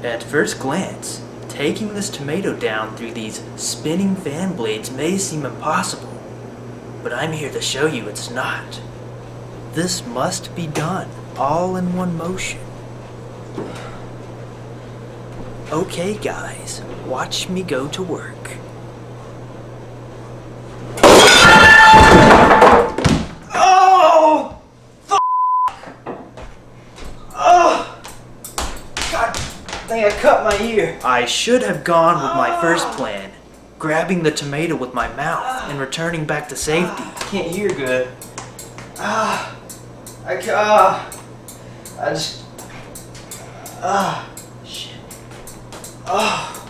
At first glance, taking this tomato down through these spinning fan blades may seem impossible, but I'm here to show you it's not. This must be done all in one motion. Okay guys, watch me go to work. Oh! Oh! God dang, I cut my ear. I should have gone with my first plan, grabbing the tomato with my mouth and returning back to safety. Can't hear good. Shit. Oh.